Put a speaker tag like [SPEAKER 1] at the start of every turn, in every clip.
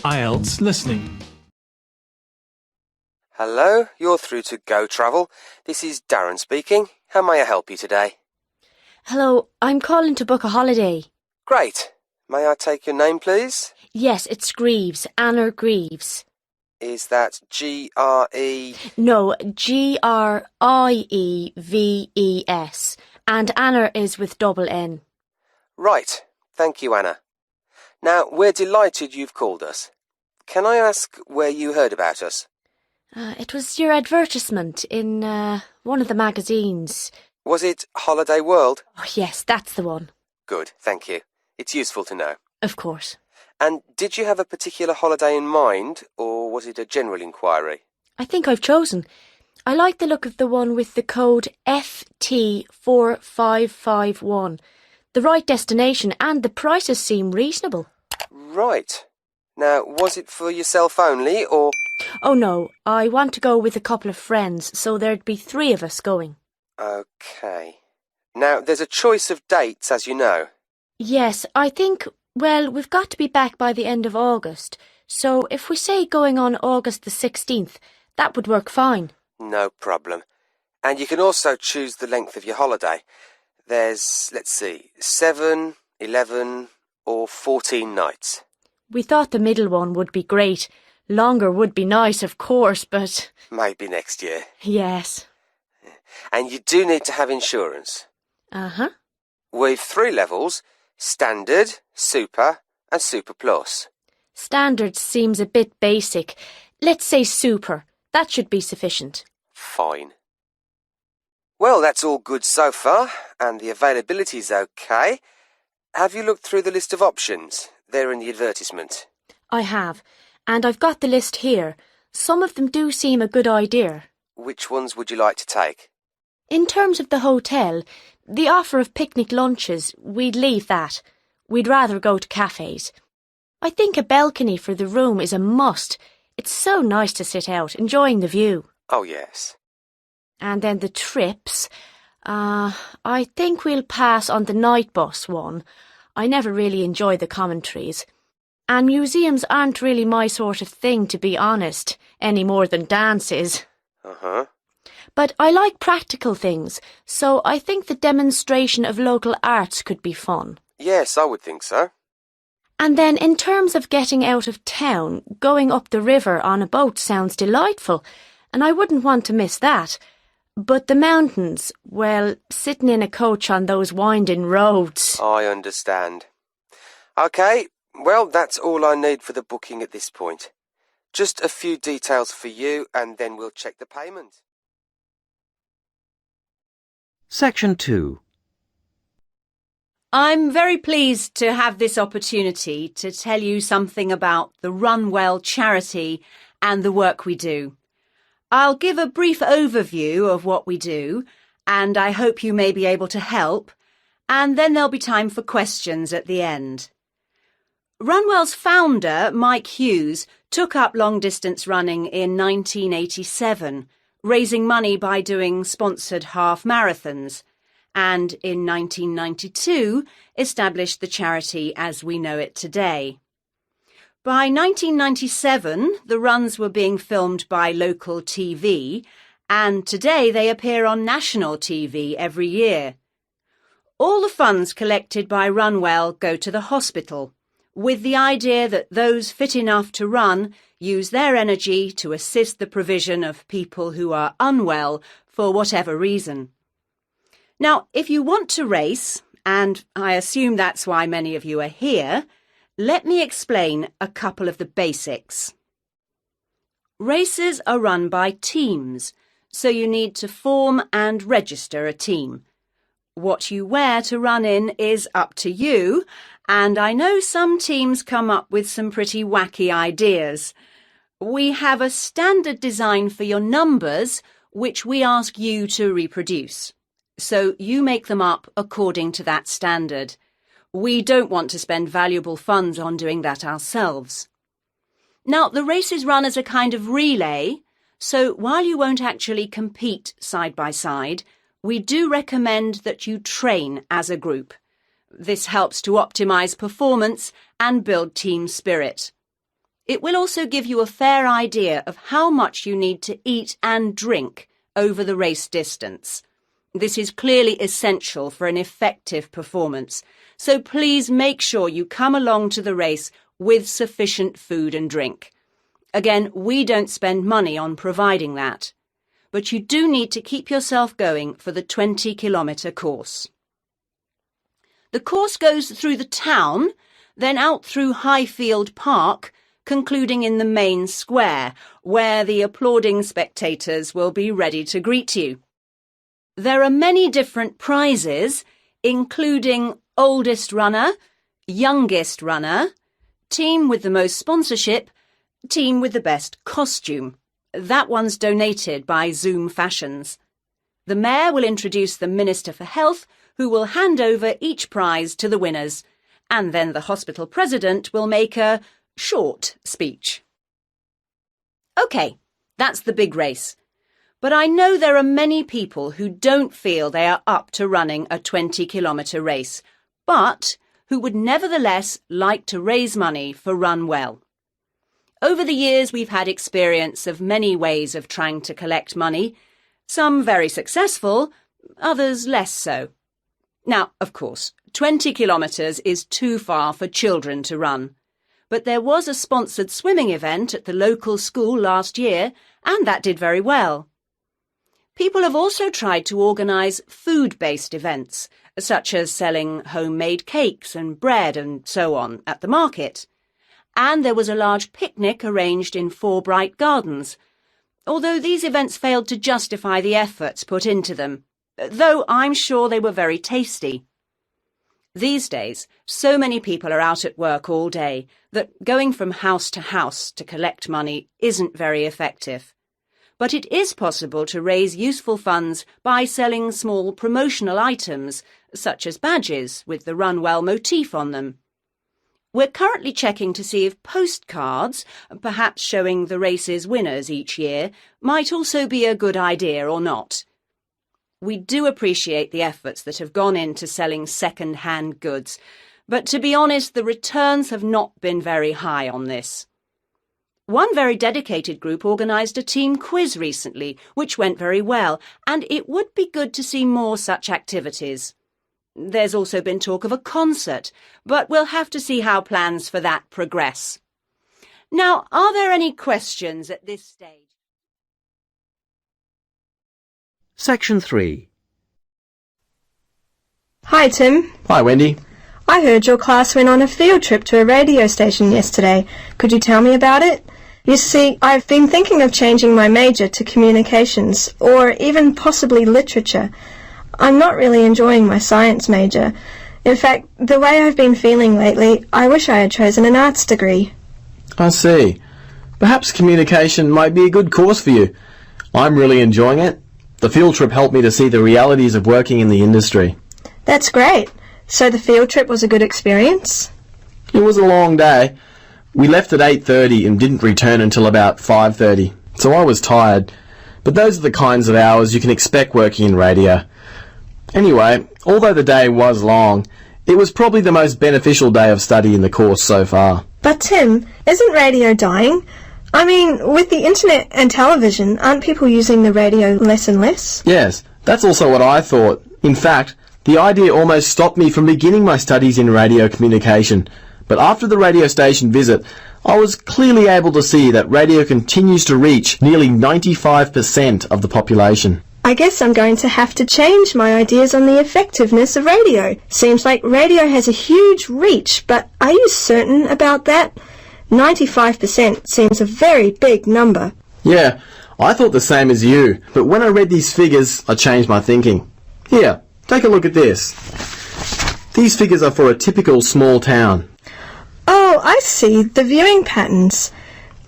[SPEAKER 1] IELTS listening.
[SPEAKER 2] Hello, you're through to Go Travel. This is Darren speaking. How may I help you today?
[SPEAKER 3] Hello, I'm calling to book a holiday.
[SPEAKER 2] Great. May I take your name, please?
[SPEAKER 3] Yes, it's Greaves, Anna Greaves.
[SPEAKER 2] Is that G-R-E...
[SPEAKER 3] No, Grieves. And Anna is with double N.
[SPEAKER 2] Right. Thank you, Anna. Now, we're delighted you've called us. Can I ask where you heard about us?
[SPEAKER 3] It was your advertisement in one of the magazines.
[SPEAKER 2] Was it Holiday World?
[SPEAKER 3] Oh, yes, that's the one.
[SPEAKER 2] Good, thank you. It's useful to know.
[SPEAKER 3] Of course.
[SPEAKER 2] And did you have a particular holiday in mind, or was it a general inquiry?
[SPEAKER 3] I think I've chosen. I like the look of the one with the code FT4551. The right destination and the prices seem reasonable.
[SPEAKER 2] Right. Now, was it for yourself only, or...
[SPEAKER 3] Oh no, I want to go with a couple of friends, so there'd be 3 of us going.
[SPEAKER 2] OK. Now, there's a choice of dates, as you know.
[SPEAKER 3] Yes, I think, well, we've got to be back by the end of August, so if we say going on August the 16th, that would work fine.
[SPEAKER 2] No problem. And you can also choose the length of your holiday. There's, let's see, 7, 11 or 14 nights.
[SPEAKER 3] We thought the middle one would be great. Longer would be nice, of course, but...
[SPEAKER 2] Maybe next year.
[SPEAKER 3] Yes.
[SPEAKER 2] And you do need to have insurance.
[SPEAKER 3] Uh-huh.
[SPEAKER 2] We've 3 levels, Standard, Super and Super Plus.
[SPEAKER 3] Standard seems a bit basic. Let's say Super. That should be sufficient.
[SPEAKER 2] Fine. Well, that's all good so far, and the availability's OK. Have you looked through the list of options? They're in the advertisement.
[SPEAKER 3] I have, and I've got the list here. Some of them do seem a good idea.
[SPEAKER 2] Which ones would you like to take?
[SPEAKER 3] In terms of the hotel, the offer of picnic lunches, we'd leave that. We'd rather go to cafes. I think a balcony for the room is a must. It's so nice to sit out, enjoying the view.
[SPEAKER 2] Oh, yes.
[SPEAKER 3] And then the trips. I think we'll pass on the night bus one. I never really enjoy the commentaries. And museums aren't really my sort of thing, to be honest, any more than dance is.
[SPEAKER 2] Uh-huh.
[SPEAKER 3] But I like practical things, so I think the demonstration of local arts could be fun.
[SPEAKER 2] Yes, I would think so.
[SPEAKER 3] And then in terms of getting out of town, going up the river on a boat sounds delightful, and I wouldn't want to miss that. But the mountains, well, sitting in a coach on those winding roads...
[SPEAKER 2] I understand. OK, well, that's all I need for the booking at this point. Just a few details for you, and then we'll check the payment.
[SPEAKER 4] Section 2.
[SPEAKER 5] I'm very pleased to have this opportunity to tell you something about the Run Well charity and the work we do. I'll give a brief overview of what we do, and I hope you may be able to help, and then there'll be time for questions at the end. Runwell's founder, Mike Hughes, took up long-distance running in 1987, raising money by doing sponsored half marathons, and in 1992 established the charity as we know it today. By 1997, the runs were being filmed by local TV, and today they appear on national TV every year. All the funds collected by Runwell go to the hospital, with the idea that those fit enough to run use their energy to assist the provision of people who are unwell for whatever reason. Now, if you want to race, and I assume that's why many of you are here, let me explain a couple of the basics. Races are run by teams, so you need to form and register a team. What you wear to run in is up to you, and I know some teams come up with some pretty wacky ideas. We have a standard design for your numbers, which we ask you to reproduce. So you make them up according to that standard. We don't want to spend valuable funds on doing that ourselves. Now, the race is run as a kind of relay, so while you won't actually compete side by side, we do recommend that you train as a group. This helps to optimise performance and build team spirit. It will also give you a fair idea of how much you need to eat and drink over the race distance. This is clearly essential for an effective performance, so please make sure you come along to the race with sufficient food and drink. Again, we don't spend money on providing that, but you do need to keep yourself going for the 20-kilometre course. The course goes through the town, then out through Highfield Park, concluding in the main square, where the applauding spectators will be ready to greet you. There are many different prizes, including oldest runner, youngest runner, team with the most sponsorship, team with the best costume. That one's donated by Zoom Fashions. The Mayor will introduce the Minister for Health, who will hand over each prize to the winners, and then the hospital president will make a short speech. OK, that's the big race. But I know there are many people who don't feel they are up to running a 20-kilometre race, but who would nevertheless like to raise money for Run Well. Over the years, we've had experience of many ways of trying to collect money, some very successful, others less so. Now, of course, 20 kilometres is too far for children to run, but there was a sponsored swimming event at the local school last year, and that did very well. People have also tried to organise food-based events, such as selling homemade cakes and bread and so on at the market. And there was a large picnic arranged in Forbright Gardens, although these events failed to justify the efforts put into them, though I'm sure they were very tasty. These days, so many people are out at work all day that going from house to collect money isn't very effective. But it is possible to raise useful funds by selling small promotional items, such as badges with the Run Well motif on them. We're currently checking to see if postcards, perhaps showing the race's winners each year, might also be a good idea or not. We do appreciate the efforts that have gone into selling second-hand goods, but to be honest, the returns have not been very high on this. One very dedicated group organised a team quiz recently, which went very well, and it would be good to see more such activities. There's also been talk of a concert, but we'll have to see how plans for that progress. Now, are there any questions at this stage?
[SPEAKER 4] Section 3.
[SPEAKER 1] Hi, Tim.
[SPEAKER 6] Hi, Wendy.
[SPEAKER 1] I heard your class went on a field trip to a radio station yesterday. Could you tell me about it? You see, I've been thinking of changing my major to communications, or even possibly literature. I'm not really enjoying my science major. In fact, the way I've been feeling lately, I wish I had chosen an arts degree.
[SPEAKER 6] I see. Perhaps communication might be a good course for you. I'm really enjoying it. The field trip helped me to see the realities of working in the industry.
[SPEAKER 1] That's great. So the field trip was a good experience?
[SPEAKER 6] It was a long day. We left at 8:30 and didn't return until about 5:30, so I was tired. But those are the kinds of hours you can expect working in radio. Anyway, although the day was long, it was probably the most beneficial day of study in the course so far.
[SPEAKER 1] But Tim, isn't radio dying? I mean, with the internet and television, aren't people using the radio less and less?
[SPEAKER 6] Yes, that's also what I thought. In fact, the idea almost stopped me from beginning my studies in radio communication. But after the radio station visit, I was clearly able to see that radio continues to reach nearly 95% of the population.
[SPEAKER 1] I guess I'm going to have to change my ideas on the effectiveness of radio. Seems like radio has a huge reach, but are you certain about that? 95% seems a very big number.
[SPEAKER 6] Yeah, I thought the same as you, but when I read these figures, I changed my thinking. Here, take a look at this. These figures are for a typical small town.
[SPEAKER 1] Oh, I see the viewing patterns.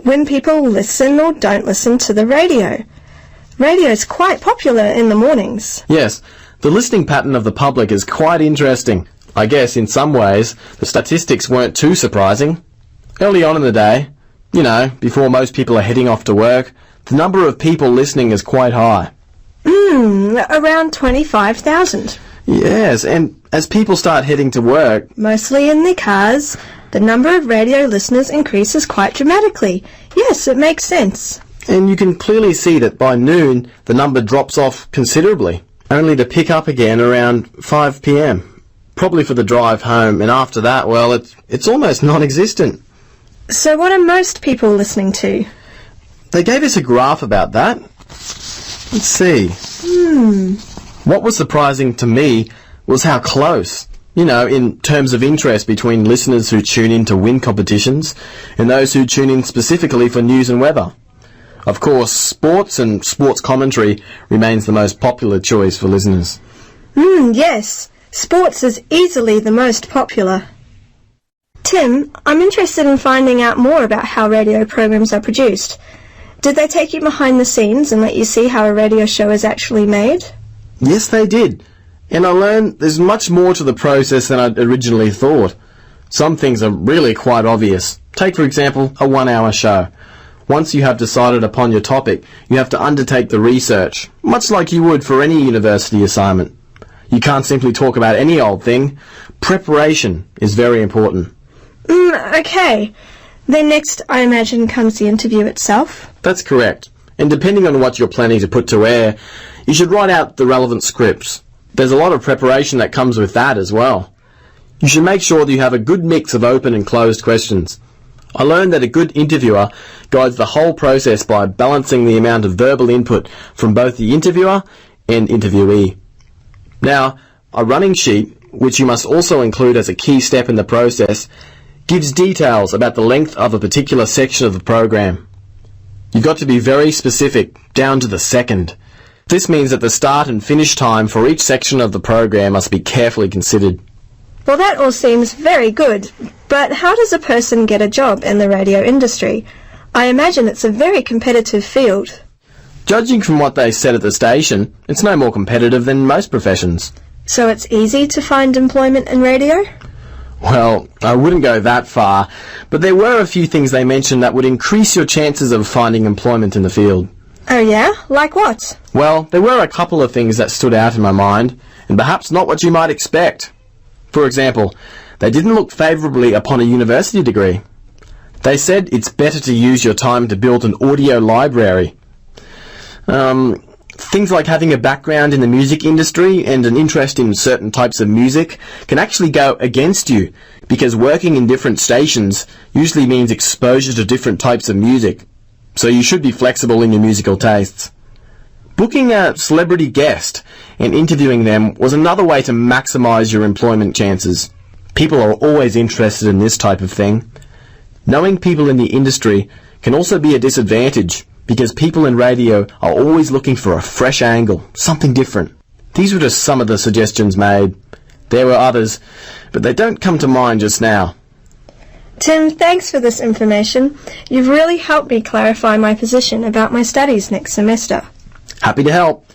[SPEAKER 1] When people listen or don't listen to the radio. Radio is quite popular in the mornings.
[SPEAKER 6] Yes, the listening pattern of the public is quite interesting. I guess in some ways the statistics weren't too surprising. Early on in the day, you know, before most people are heading off to work, the number of people listening is quite high.
[SPEAKER 1] Around 25,000.
[SPEAKER 6] Yes, and as people start heading to work...
[SPEAKER 1] Mostly in their cars, The number of radio listeners increases quite dramatically. Yes, it makes sense.
[SPEAKER 6] And you can clearly see that by noon the number drops off considerably, only to pick up again around 5 p.m. Probably for the drive home, and after that, well, it's almost non-existent.
[SPEAKER 1] So what are most people listening to?
[SPEAKER 6] They gave us a graph about that. Let's see. What was surprising to me was how close, in terms of interest between listeners who tune in to win competitions and those who tune in specifically for news and weather. Of course, sports and sports commentary remains the most popular choice for listeners.
[SPEAKER 1] Yes. Sports is easily the most popular. Tim, I'm interested in finding out more about how radio programs are produced. Did they take you behind the scenes and let you see how a radio show is actually made?
[SPEAKER 6] Yes, they did. And I learned there's much more to the process than I'd originally thought. Some things are really quite obvious. Take, for example, a 1-hour show. Once you have decided upon your topic, you have to undertake the research, much like you would for any university assignment. You can't simply talk about any old thing. Preparation is very important.
[SPEAKER 1] Okay. Then next, I imagine, comes the interview itself?
[SPEAKER 6] That's correct. And depending on what you're planning to put to air, you should write out the relevant scripts. There's a lot of preparation that comes with that as well. You should make sure that you have a good mix of open and closed questions. I learned that a good interviewer guides the whole process by balancing the amount of verbal input from both the interviewer and interviewee. Now, a running sheet, which you must also include as a key step in the process, gives details about the length of a particular section of the program. You've got to be very specific, down to the second. This means that the start and finish time for each section of the program must be carefully considered.
[SPEAKER 1] Well, that all seems very good, but how does a person get a job in the radio industry? I imagine it's a very competitive field.
[SPEAKER 6] Judging from what they said at the station, it's no more competitive than most professions.
[SPEAKER 1] So it's easy to find employment in radio?
[SPEAKER 6] Well, I wouldn't go that far, but there were a few things they mentioned that would increase your chances of finding employment in the field.
[SPEAKER 1] Oh yeah? Like what?
[SPEAKER 6] Well, there were a couple of things that stood out in my mind, and perhaps not what you might expect. For example, they didn't look favourably upon a university degree. They said it's better to use your time to build an audio library. Things like having a background in the music industry and an interest in certain types of music can actually go against you, because working in different stations usually means exposure to different types of music, so you should be flexible in your musical tastes. Booking a celebrity guest and interviewing them was another way to maximise your employment chances. People are always interested in this type of thing. Knowing people in the industry can also be a disadvantage, because people in radio are always looking for a fresh angle, something different. These were just some of the suggestions made. There were others, but they don't come to mind just now.
[SPEAKER 1] Tim, thanks for this information. You've really helped me clarify my position about my studies next semester.
[SPEAKER 6] Happy to help.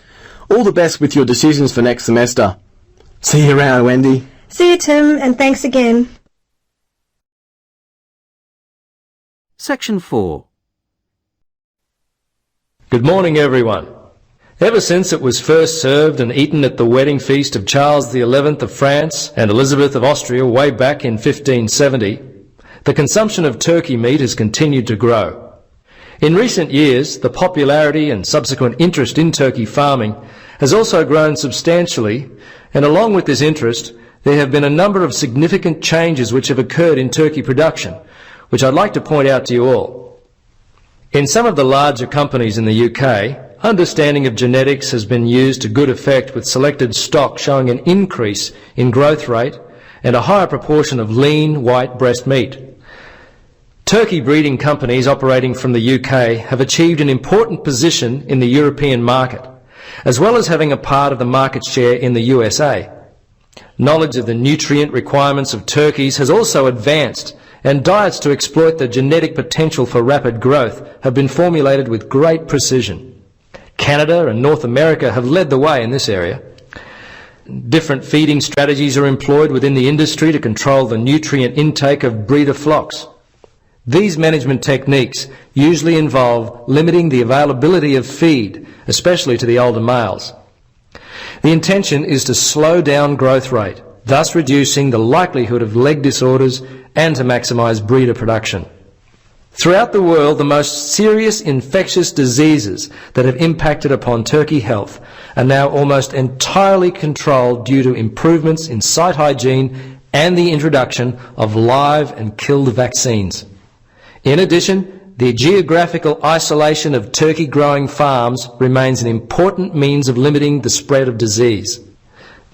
[SPEAKER 6] All the best with your decisions for next semester. See you around, Wendy.
[SPEAKER 1] See you, Tim, and thanks again.
[SPEAKER 4] Section 4.
[SPEAKER 7] Good morning, everyone. Ever since it was first served and eaten at the wedding feast of Charles XI of France and Elizabeth of Austria way back in 1570, the consumption of turkey meat has continued to grow. In recent years, the popularity and subsequent interest in turkey farming has also grown substantially, and along with this interest, there have been a number of significant changes which have occurred in turkey production, which I'd like to point out to you all. In some of the larger companies in the UK, understanding of genetics has been used to good effect, with selected stock showing an increase in growth rate and a higher proportion of lean white breast meat. Turkey breeding companies operating from the UK have achieved an important position in the European market, as well as having a part of the market share in the USA. Knowledge of the nutrient requirements of turkeys has also advanced, and diets to exploit the genetic potential for rapid growth have been formulated with great precision. Canada and North America have led the way in this area. Different feeding strategies are employed within the industry to control the nutrient intake of breeder flocks. These management techniques usually involve limiting the availability of feed, especially to the older males. The intention is to slow down growth rate, thus reducing the likelihood of leg disorders and to maximise breeder production. Throughout the world, the most serious infectious diseases that have impacted upon turkey health are now almost entirely controlled due to improvements in site hygiene and the introduction of live and killed vaccines. In addition, the geographical isolation of turkey growing farms remains an important means of limiting the spread of disease.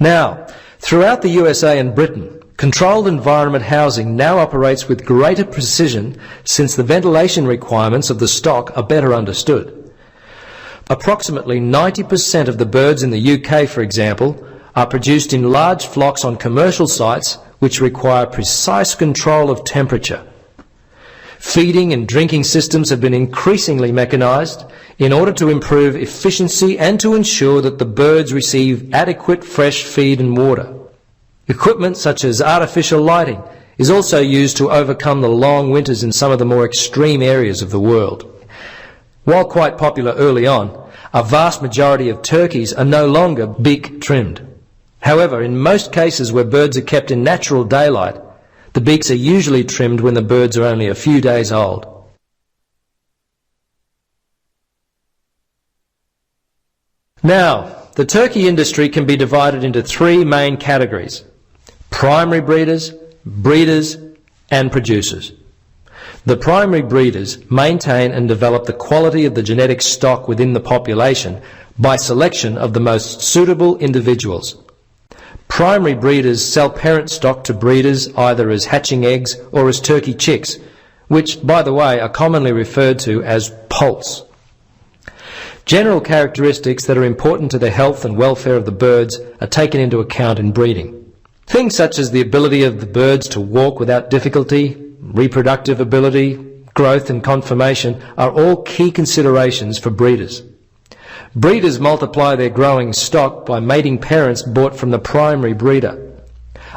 [SPEAKER 7] Now, throughout the USA and Britain, controlled environment housing now operates with greater precision since the ventilation requirements of the stock are better understood. Approximately 90% of the birds in the UK, for example, are produced in large flocks on commercial sites which require precise control of temperature. Feeding and drinking systems have been increasingly mechanised in order to improve efficiency and to ensure that the birds receive adequate fresh feed and water. Equipment such as artificial lighting is also used to overcome the long winters in some of the more extreme areas of the world. While quite popular early on, a vast majority of turkeys are no longer beak trimmed. However, in most cases where birds are kept in natural daylight, the beaks are usually trimmed when the birds are only a few days old. Now, the turkey industry can be divided into three main categories: primary breeders, breeders, and producers. The primary breeders maintain and develop the quality of the genetic stock within the population by selection of the most suitable individuals. Primary breeders sell parent stock to breeders either as hatching eggs or as turkey chicks, which, by the way, are commonly referred to as poults. General characteristics that are important to the health and welfare of the birds are taken into account in breeding. Things such as the ability of the birds to walk without difficulty, reproductive ability, growth and conformation are all key considerations for breeders. Breeders multiply their growing stock by mating parents bought from the primary breeder.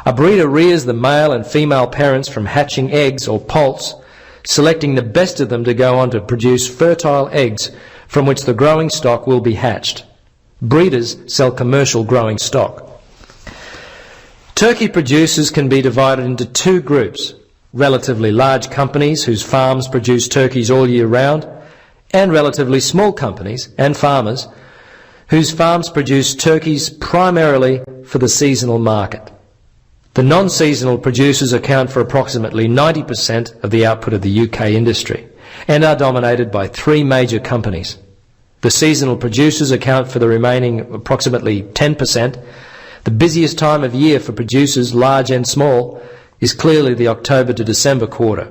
[SPEAKER 7] A breeder rears the male and female parents from hatching eggs or poults, selecting the best of them to go on to produce fertile eggs from which the growing stock will be hatched. Breeders sell commercial growing stock. Turkey producers can be divided into two groups: relatively large companies whose farms produce turkeys all year round, and relatively small companies and farmers whose farms produce turkeys primarily for the seasonal market. The non-seasonal producers account for approximately 90% of the output of the UK industry and are dominated by three major companies. The seasonal producers account for the remaining approximately 10%. The busiest time of year for producers, large and small, is clearly the October to December quarter.